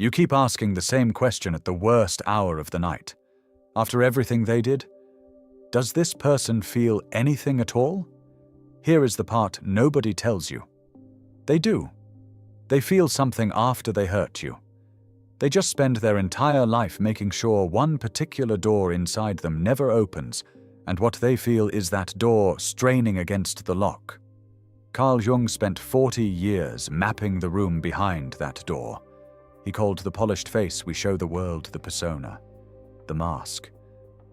You keep asking the same question at the worst hour of the night. After everything they did, does this person feel anything at all? Here is the part nobody tells you. They do. They feel something after they hurt you. They just spend their entire life making sure one particular door inside them never opens, and what they feel is that door straining against the lock. Carl Jung spent 40 years mapping the room behind that door. He called the polished face we show the world the persona, the mask,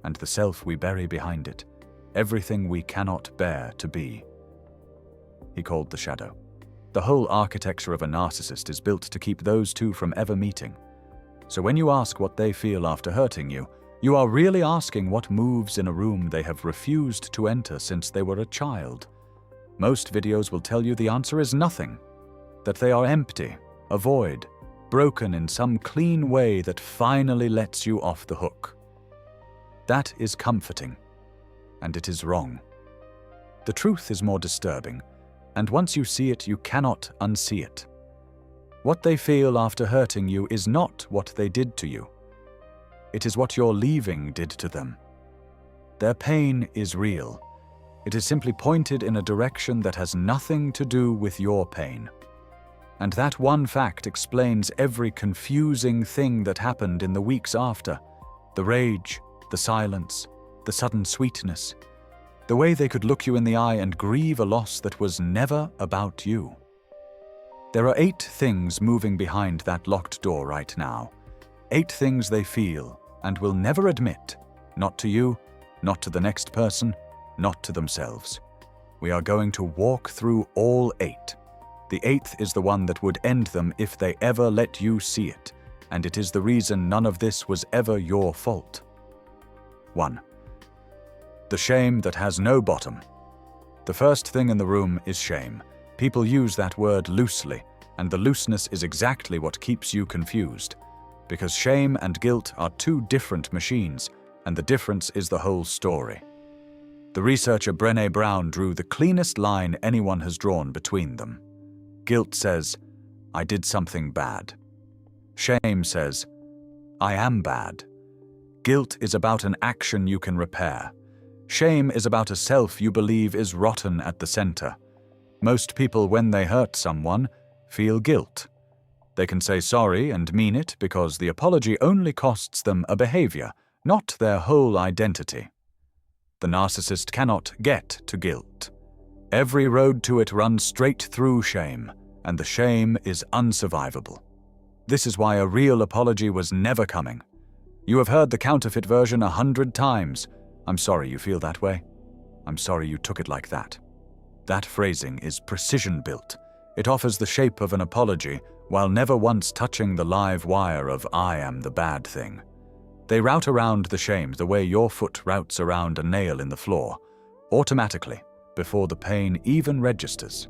and the self we bury behind it, everything we cannot bear to be. He called the shadow. The whole architecture of a narcissist is built to keep those two from ever meeting. So when you ask what they feel after hurting you, you are really asking what moves in a room they have refused to enter since they were a child. Most videos will tell you the answer is nothing, that they are empty, a void, broken in some clean way that finally lets you off the hook. That is comforting, and it is wrong. The truth is more disturbing, and once you see it, you cannot unsee it. What they feel after hurting you is not what they did to you. It is what your leaving did to them. Their pain is real. It is simply pointed in a direction that has nothing to do with your pain. And that one fact explains every confusing thing that happened in the weeks after. The rage, the silence, the sudden sweetness. The way they could look you in the eye and grieve a loss that was never about you. There are 8 things moving behind that locked door right now. 8 things they feel and will never admit, not to you, not to the next person, not to themselves. We are going to walk through all 8. The 8th is the one that would end them if they ever let you see it, and it is the reason none of this was ever your fault. 1. The shame that has no bottom. The first thing in the room is shame. People use that word loosely, and the looseness is exactly what keeps you confused. Because shame and guilt are 2 different machines, and the difference is the whole story. The researcher Brené Brown drew the cleanest line anyone has drawn between them. Guilt says, I did something bad. Shame says, I am bad. Guilt is about an action you can repair. Shame is about a self you believe is rotten at the center. Most people, when they hurt someone, feel guilt. They can say sorry and mean it because the apology only costs them a behavior, not their whole identity. The narcissist cannot get to guilt. Every road to it runs straight through shame, and the shame is unsurvivable. This is why a real apology was never coming. You have heard the counterfeit version 100 times. I'm sorry you feel that way. I'm sorry you took it like that. That phrasing is precision-built. It offers the shape of an apology while never once touching the live wire of I am the bad thing. They route around the shame the way your foot routes around a nail in the floor, automatically, before the pain even registers.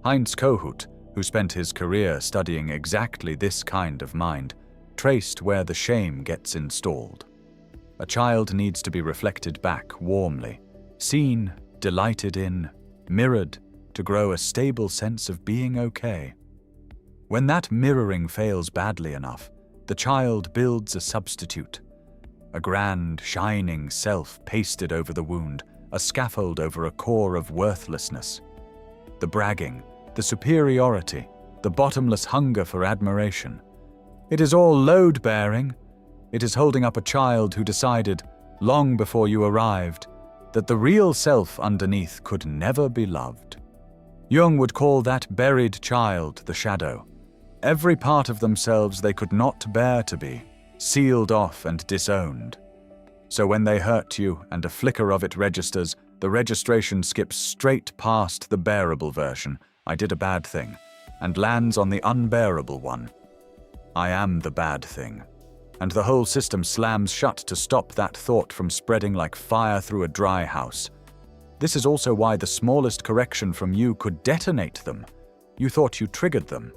Heinz Kohut, who spent his career studying exactly this kind of mind, traced where the shame gets installed. A child needs to be reflected back warmly, seen, delighted in, mirrored, to grow a stable sense of being okay. When that mirroring fails badly enough, the child builds a substitute. A grand, shining self pasted over the wound, a scaffold over a core of worthlessness. The bragging, the superiority, the bottomless hunger for admiration. It is all load-bearing. It is holding up a child who decided, long before you arrived, that the real self underneath could never be loved. Jung would call that buried child the shadow. Every part of themselves they could not bear to be, sealed off and disowned. So when they hurt you and a flicker of it registers, the registration skips straight past the bearable version, I did a bad thing, and lands on the unbearable one. I am the bad thing. And the whole system slams shut to stop that thought from spreading like fire through a dry house. This is also why the smallest correction from you could detonate them. You thought you triggered them.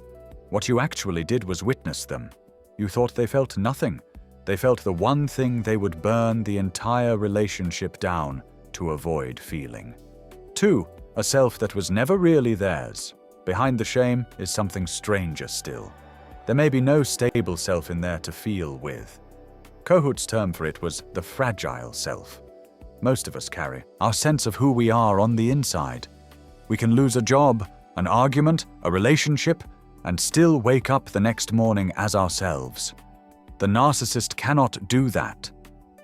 What you actually did was witness them. You thought they felt nothing. They felt the one thing they would burn the entire relationship down to avoid feeling. 2, a self that was never really theirs. Behind the shame is something stranger still. There may be no stable self in there to feel with. Kohut's term for it was the fragile self. Most of us carry our sense of who we are on the inside. We can lose a job, an argument, a relationship, and still wake up the next morning as ourselves. The narcissist cannot do that.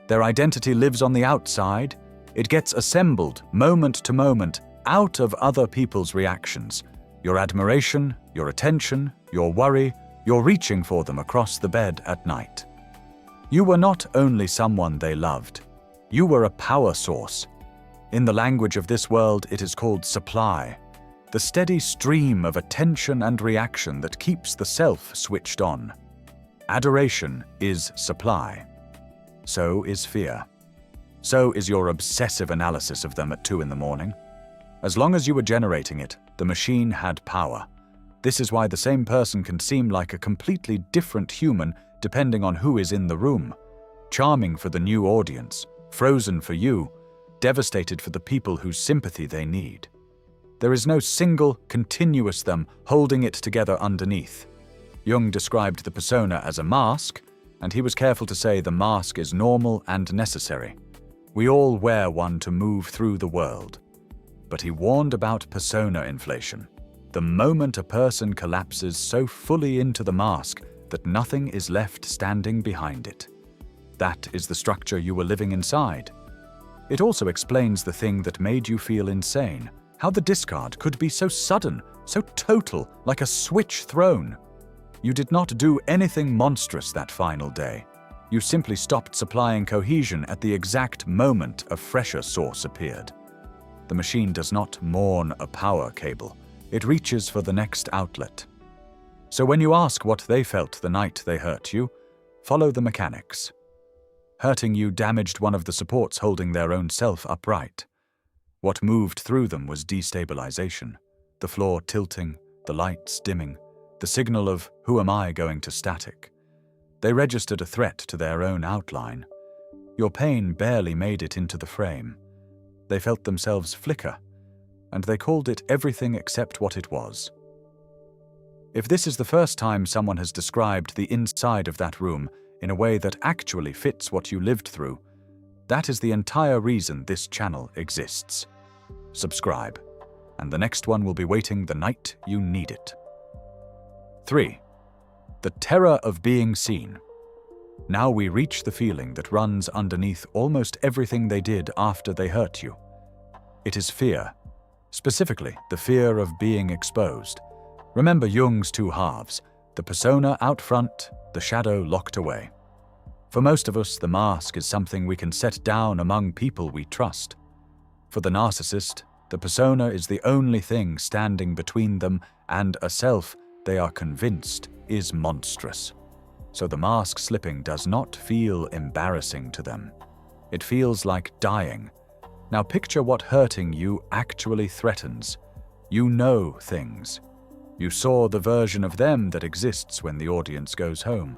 Their identity lives on the outside. It gets assembled moment to moment out of other people's reactions. Your admiration, your attention, your worry, your reaching for them across the bed at night. You were not only someone they loved. You were a power source. In the language of this world, it is called supply. The steady stream of attention and reaction that keeps the self switched on. Adoration is supply. So is fear. So is your obsessive analysis of them at 2 a.m. As long as you were generating it, the machine had power. This is why the same person can seem like a completely different human depending on who is in the room. Charming for the new audience, frozen for you, devastated for the people whose sympathy they need. There is no single, continuous them holding it together underneath. Jung described the persona as a mask, and he was careful to say the mask is normal and necessary. We all wear one to move through the world. But he warned about persona inflation. The moment a person collapses so fully into the mask that nothing is left standing behind it. That is the structure you were living inside. It also explains the thing that made you feel insane, how the discard could be so sudden, so total, like a switch thrown. You did not do anything monstrous that final day. You simply stopped supplying cohesion at the exact moment a fresher source appeared. The machine does not mourn a power cable. It reaches for the next outlet. So when you ask what they felt the night they hurt you, follow the mechanics. Hurting you damaged one of the supports holding their own self upright. What moved through them was destabilization, the floor tilting, the lights dimming, the signal of "who am I" going to static. They registered a threat to their own outline. Your pain barely made it into the frame. They felt themselves flicker, and they called it everything except what it was. If this is the first time someone has described the inside of that room in a way that actually fits what you lived through, that is the entire reason this channel exists. Subscribe, and the next one will be waiting the night you need it. 3. The terror of being seen. Now we reach the feeling that runs underneath almost everything they did after they hurt you. It is fear, specifically the fear of being exposed. Remember Jung's 2 halves, the persona out front, the shadow locked away. For most of us, the mask is something we can set down among people we trust. For the narcissist, the persona is the only thing standing between them and a self they are convinced is monstrous. So the mask slipping does not feel embarrassing to them. It feels like dying. Now picture what hurting you actually threatens. You know things. You saw the version of them that exists when the audience goes home.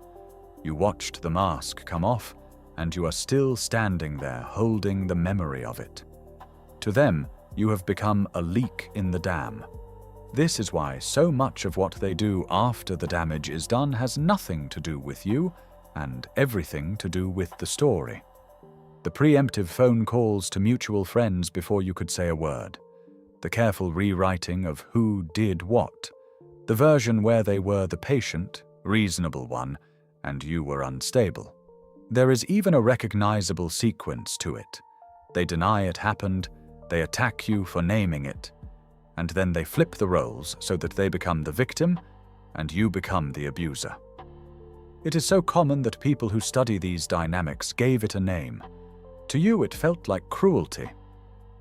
You watched the mask come off, and you are still standing there holding the memory of it. To them, you have become a leak in the dam. This is why so much of what they do after the damage is done has nothing to do with you and everything to do with the story. The preemptive phone calls to mutual friends before you could say a word. The careful rewriting of who did what. The version where they were the patient, reasonable one, and you were unstable. There is even a recognizable sequence to it. They deny it happened, they attack you for naming it, and then they flip the roles so that they become the victim and you become the abuser. It is so common that people who study these dynamics gave it a name. To you it felt like cruelty.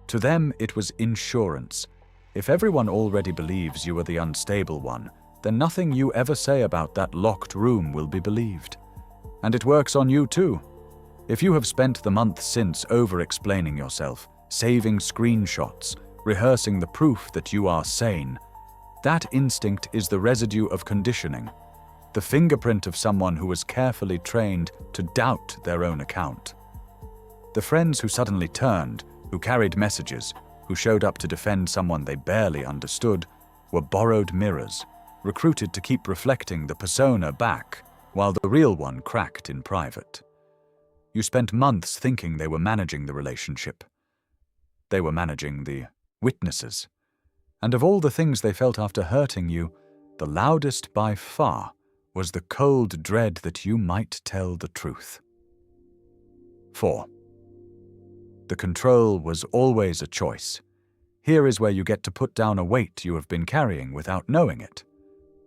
To them it was insurance. If everyone already believes you are the unstable one, then nothing you ever say about that locked room will be believed. And it works on you too. If you have spent the month since over-explaining yourself, saving screenshots, rehearsing the proof that you are sane, that instinct is the residue of conditioning, the fingerprint of someone who was carefully trained to doubt their own account. The friends who suddenly turned, who carried messages, who showed up to defend someone they barely understood, were borrowed mirrors, recruited to keep reflecting the persona back, while the real one cracked in private. You spent months thinking they were managing the relationship. They were managing the witnesses. And of all the things they felt after hurting you, the loudest by far was the cold dread that you might tell the truth. 4. The control was always a choice. Here is where you get to put down a weight you have been carrying without knowing it.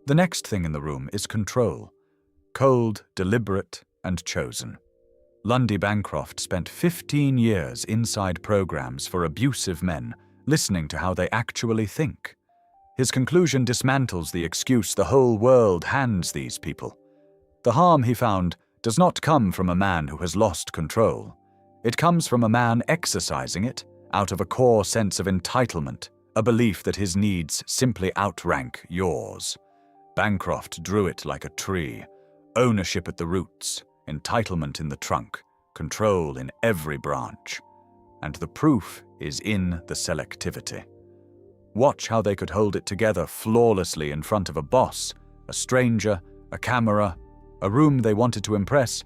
The next thing in the room is control. Cold, deliberate, and chosen. Lundy Bancroft spent 15 years inside programs for abusive men, listening to how they actually think. His conclusion dismantles the excuse the whole world hands these people. The harm, he found, does not come from a man who has lost control. It comes from a man exercising it out of a core sense of entitlement, a belief that his needs simply outrank yours. Bancroft drew it like a tree. Ownership at the roots, entitlement in the trunk, control in every branch. And the proof is in the selectivity. Watch how they could hold it together flawlessly in front of a boss, a stranger, a camera, a room they wanted to impress,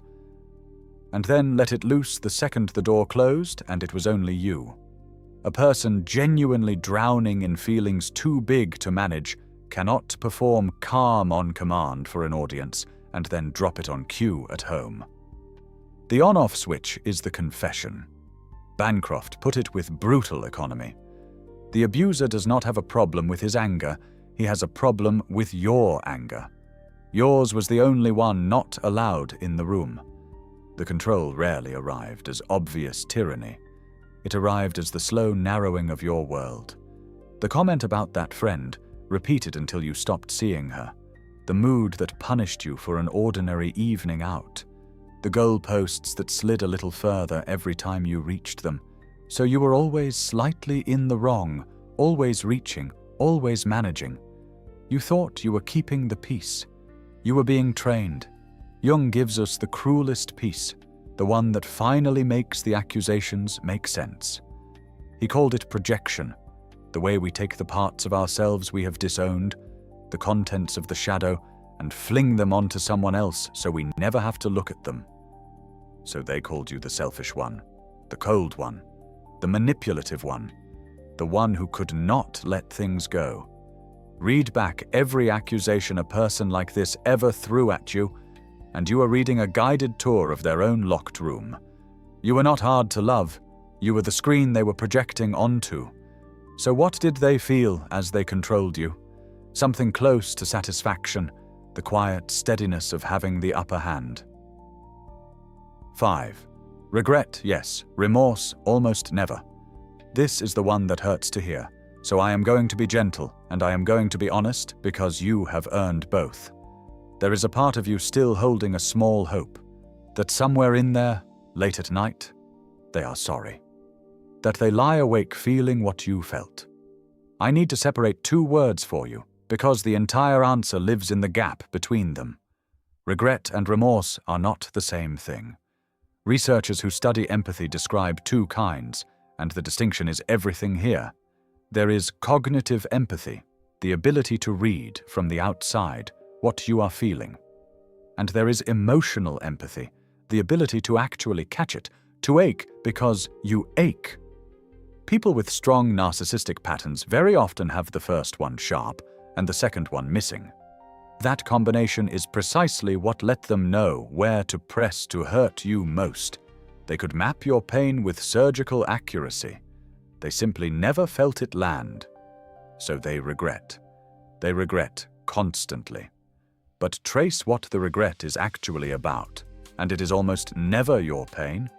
and then let it loose the second the door closed and it was only you. A person genuinely drowning in feelings too big to manage cannot perform calm on command for an audience and then drop it on cue at home. The on-off switch is the confession. Bancroft put it with brutal economy. The abuser does not have a problem with his anger, he has a problem with your anger. Yours was the only one not allowed in the room. The control rarely arrived as obvious tyranny. It arrived as the slow narrowing of your world. The comment about that friend, repeated until you stopped seeing her. The mood that punished you for an ordinary evening out. The goalposts that slid a little further every time you reached them. So you were always slightly in the wrong, always reaching, always managing. You thought you were keeping the peace. You were being trained. Jung gives us the cruelest peace, the one that finally makes the accusations make sense. He called it projection, the way we take the parts of ourselves we have disowned, the contents of the shadow, and fling them onto someone else so we never have to look at them. So they called you the selfish one, the cold one, the manipulative one, the one who could not let things go. Read back every accusation a person like this ever threw at you, and you are reading a guided tour of their own locked room. You were not hard to love, you were the screen they were projecting onto. So what did they feel as they controlled you? Something close to satisfaction, the quiet steadiness of having the upper hand. 5. Regret, yes. Remorse, almost never. This is the one that hurts to hear, so I am going to be gentle, and I am going to be honest because you have earned both. There is a part of you still holding a small hope, that somewhere in there, late at night, they are sorry. That they lie awake feeling what you felt. I need to separate two words for you, because the entire answer lives in the gap between them. Regret and remorse are not the same thing. Researchers who study empathy describe two kinds, and the distinction is everything here. There is cognitive empathy, the ability to read from the outside what you are feeling. And there is emotional empathy, the ability to actually catch it, to ache because you ache. People with strong narcissistic patterns very often have the first one sharp and the second one missing. That combination is precisely what let them know where to press to hurt you most. They could map your pain with surgical accuracy. They simply never felt it land. So they regret. They regret constantly. But trace what the regret is actually about, and it is almost never your pain.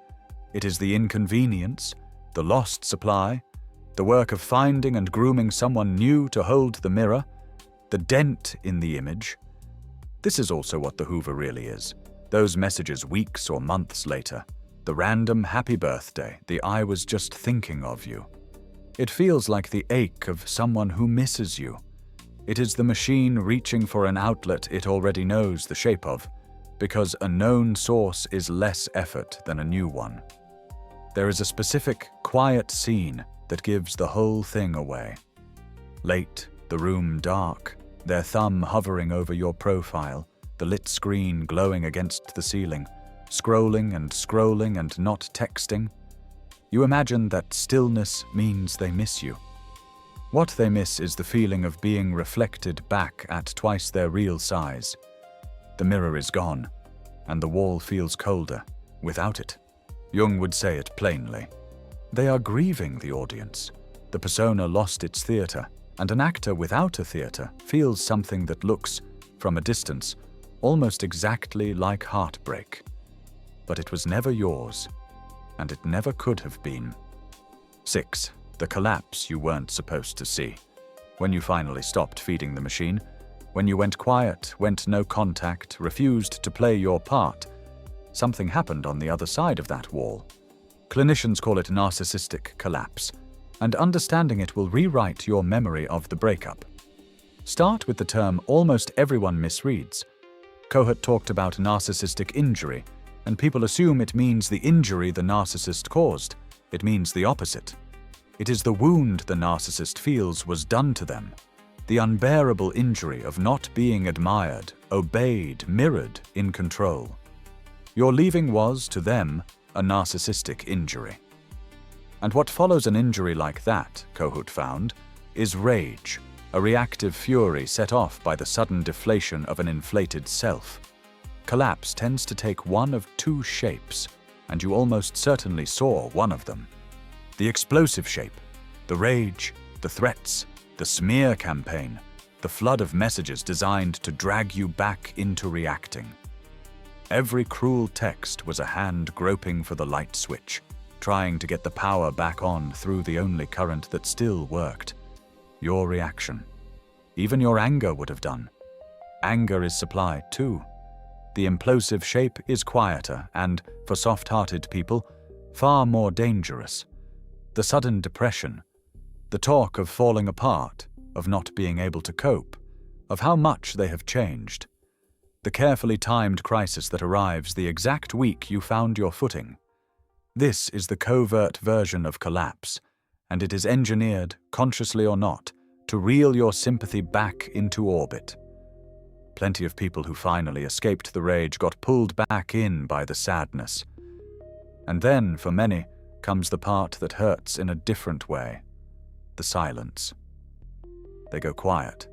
It is the inconvenience, the lost supply, the work of finding and grooming someone new to hold the mirror, the dent in the image. This is also what the Hoover really is. Those messages weeks or months later. The random happy birthday, the I was just thinking of you. It feels like the ache of someone who misses you. It is the machine reaching for an outlet it already knows the shape of, because a known source is less effort than a new one. There is a specific, quiet scene that gives the whole thing away. Late, the room dark, their thumb hovering over your profile, the lit screen glowing against the ceiling, scrolling and not texting. You imagine that stillness means they miss you. What they miss is the feeling of being reflected back at twice their real size. The mirror is gone, and the wall feels colder without it. Jung would say it plainly. They are grieving the audience. The persona lost its theater, and an actor without a theater feels something that looks, from a distance, almost exactly like heartbreak. But it was never yours, and it never could have been. 6. The collapse you weren't supposed to see. When you finally stopped feeding the machine, when you went quiet, went no contact, refused to play your part, something happened on the other side of that wall. Clinicians call it narcissistic collapse, and understanding it will rewrite your memory of the breakup. Start with the term almost everyone misreads. Kohut talked about narcissistic injury, and people assume it means the injury the narcissist caused. It means the opposite. It is the wound the narcissist feels was done to them, the unbearable injury of not being admired, obeyed, mirrored, in control. Your leaving was, to them, a narcissistic injury. And what follows an injury like that, Kohut found, is rage, a reactive fury set off by the sudden deflation of an inflated self. Collapse tends to take one of two shapes, and you almost certainly saw one of them. The explosive shape, the rage, the threats, the smear campaign, the flood of messages designed to drag you back into reacting. Every cruel text was a hand groping for the light switch, trying to get the power back on through the only current that still worked. Your reaction. Even your anger would have done. Anger is supplied too. The implosive shape is quieter and, for soft-hearted people, far more dangerous. The sudden depression, the talk of falling apart, of not being able to cope, of how much they have changed. The carefully timed crisis that arrives the exact week you found your footing. This is the covert version of collapse, and it is engineered, consciously or not, to reel your sympathy back into orbit. Plenty of people who finally escaped the rage got pulled back in by the sadness. And then, for many, comes the part that hurts in a different way. The silence. They go quiet.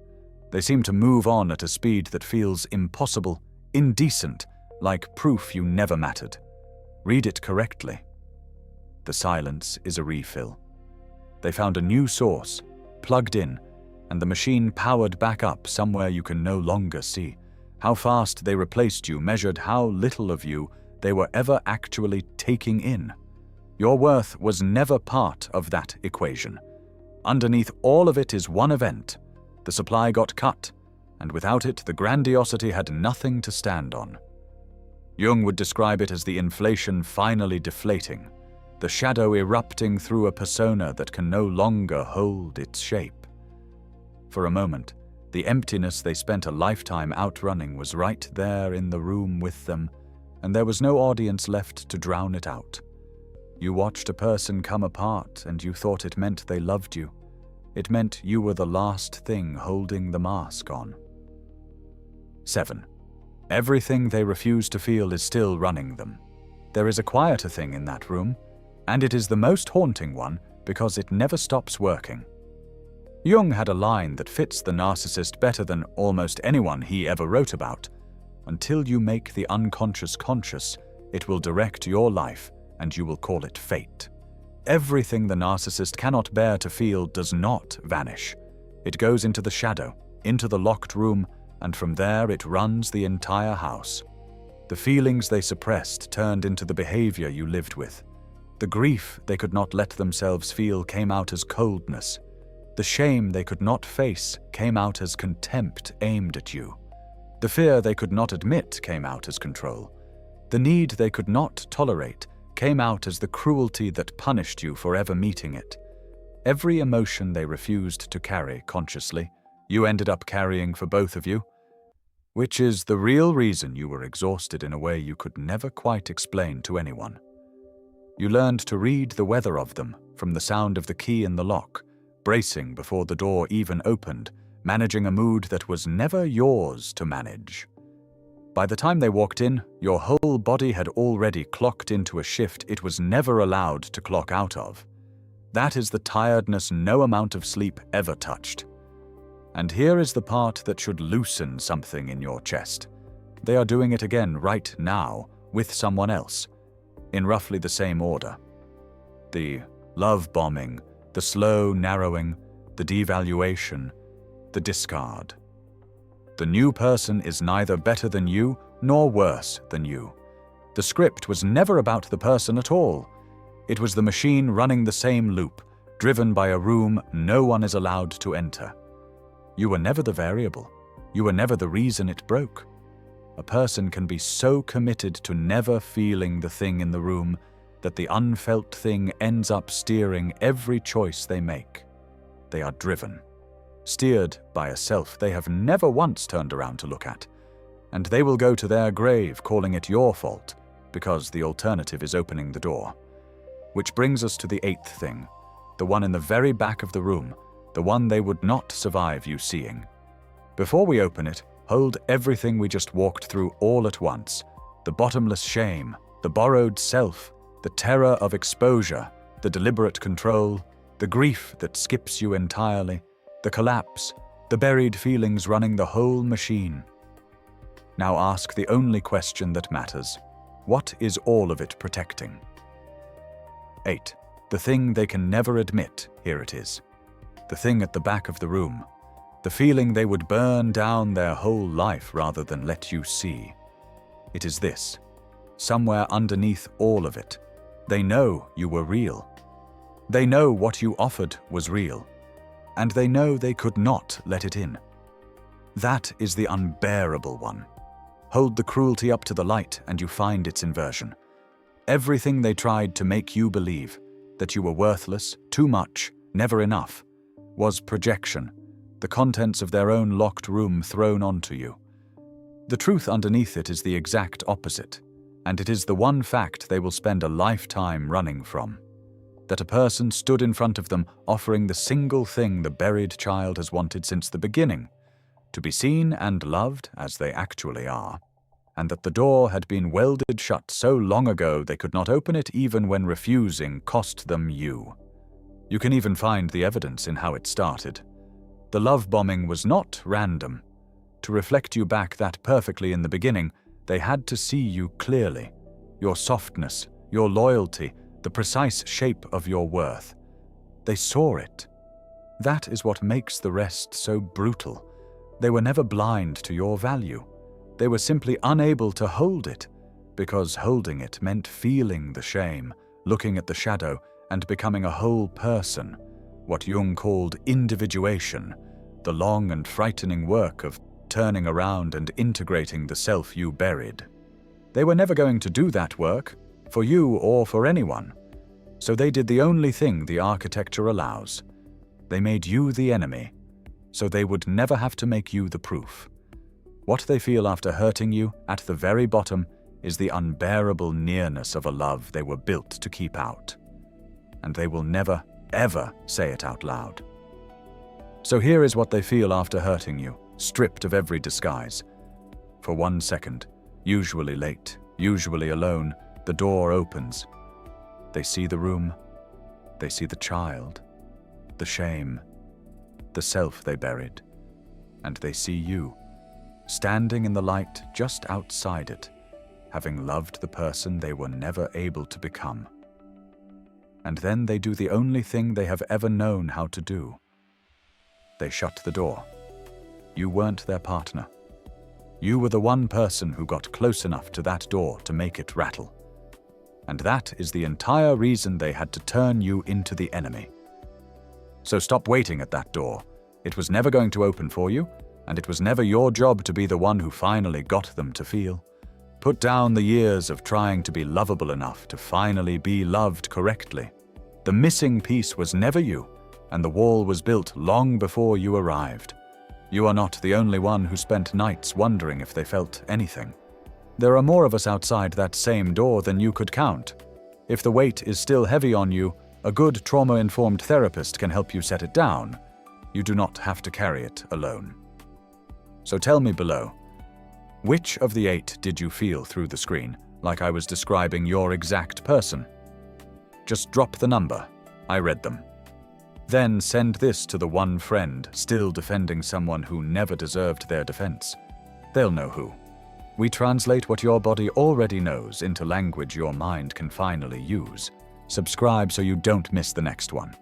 They seem to move on at a speed that feels impossible, indecent, like proof you never mattered. Read it correctly. The silence is a refill. They found a new source, plugged in, and the machine powered back up somewhere you can no longer see. How fast they replaced you measured how little of you they were ever actually taking in. Your worth was never part of that equation. Underneath all of it is one event. The supply got cut, and without it, the grandiosity had nothing to stand on. Jung would describe it as the inflation finally deflating, the shadow erupting through a persona that can no longer hold its shape. For a moment, the emptiness they spent a lifetime outrunning was right there in the room with them, and there was no audience left to drown it out. You watched a person come apart, and you thought it meant they loved you. It meant you were the last thing holding the mask on. 7. Everything they refuse to feel is still running them. There is a quieter thing in that room, and it is the most haunting one because it never stops working. Jung had a line that fits the narcissist better than almost anyone he ever wrote about. Until you make the unconscious conscious, it will direct your life, and you will call it fate. Everything the narcissist cannot bear to feel does not vanish. It goes into the shadow, into the locked room, and from there it runs the entire house. The feelings they suppressed turned into the behavior you lived with. The grief they could not let themselves feel came out as coldness. The shame they could not face came out as contempt aimed at you. The fear they could not admit came out as control. The need they could not tolerate came out as the cruelty that punished you for ever meeting it. Every emotion they refused to carry consciously, you ended up carrying for both of you, which is the real reason you were exhausted in a way you could never quite explain to anyone. You learned to read the weather of them from the sound of the key in the lock, bracing before the door even opened, managing a mood that was never yours to manage. By the time they walked in, your whole body had already clocked into a shift it was never allowed to clock out of. That is the tiredness no amount of sleep ever touched. And here is the part that should loosen something in your chest. They are doing it again right now, with someone else, in roughly the same order. The love bombing, the slow narrowing, the devaluation, the discard. The new person is neither better than you nor worse than you. The script was never about the person at all. It was the machine running the same loop, driven by a room no one is allowed to enter. You were never the variable. You were never the reason it broke. A person can be so committed to never feeling the thing in the room that the unfelt thing ends up steering every choice they make. They are driven, steered by a self they have never once turned around to look at, and they will go to their grave calling it your fault because the alternative is opening the door. Which brings us to the eighth thing, the one in the very back of the room, the one they would not survive you seeing. Before we open it, hold everything we just walked through all at once: the bottomless shame, the borrowed self, the terror of exposure, the deliberate control, the grief that skips you entirely, the collapse, the buried feelings running the whole machine. Now ask the only question that matters. What is all of it protecting? 8. The thing they can never admit, here it is. The thing at the back of the room. The feeling they would burn down their whole life rather than let you see. It is this. Somewhere underneath all of it, they know you were real. They know what you offered was real. And they know they could not let it in. That is the unbearable one. Hold the cruelty up to the light and you find its inversion. Everything they tried to make you believe, that you were worthless, too much, never enough, was projection, the contents of their own locked room thrown onto you. The truth underneath it is the exact opposite, and it is the one fact they will spend a lifetime running from. That a person stood in front of them offering the single thing the buried child has wanted since the beginning, to be seen and loved as they actually are, and that the door had been welded shut so long ago they could not open it even when refusing cost them you. You can even find the evidence in how it started. The love bombing was not random. To reflect you back that perfectly in the beginning, they had to see you clearly, your softness, your loyalty, the precise shape of your worth. They saw it. That is what makes the rest so brutal. They were never blind to your value. They were simply unable to hold it, because holding it meant feeling the shame, looking at the shadow, and becoming a whole person, what Jung called individuation, the long and frightening work of turning around and integrating the self you buried. They were never going to do that work, for you or for anyone. So they did the only thing the architecture allows. They made you the enemy, so they would never have to make you the proof. What they feel after hurting you, at the very bottom, is the unbearable nearness of a love they were built to keep out. And they will never, ever say it out loud. So here is what they feel after hurting you, stripped of every disguise. For 1 second, usually late, usually alone, the door opens. They see the room, they see the child, the shame, the self they buried, and they see you, standing in the light just outside it, having loved the person they were never able to become. And then they do the only thing they have ever known how to do. They shut the door. You weren't their partner. You were the one person who got close enough to that door to make it rattle. And that is the entire reason they had to turn you into the enemy. So stop waiting at that door. It was never going to open for you, and it was never your job to be the one who finally got them to feel. Put down the years of trying to be lovable enough to finally be loved correctly. The missing piece was never you, and the wall was built long before you arrived. You are not the only one who spent nights wondering if they felt anything. There are more of us outside that same door than you could count. If the weight is still heavy on you, a good trauma-informed therapist can help you set it down. You do not have to carry it alone. So tell me below, which of the 8 did you feel through the screen, like I was describing your exact person? Just drop the number. I read them. Then send this to the one friend still defending someone who never deserved their defense. They'll know who. We translate what your body already knows into language your mind can finally use. Subscribe so you don't miss the next one.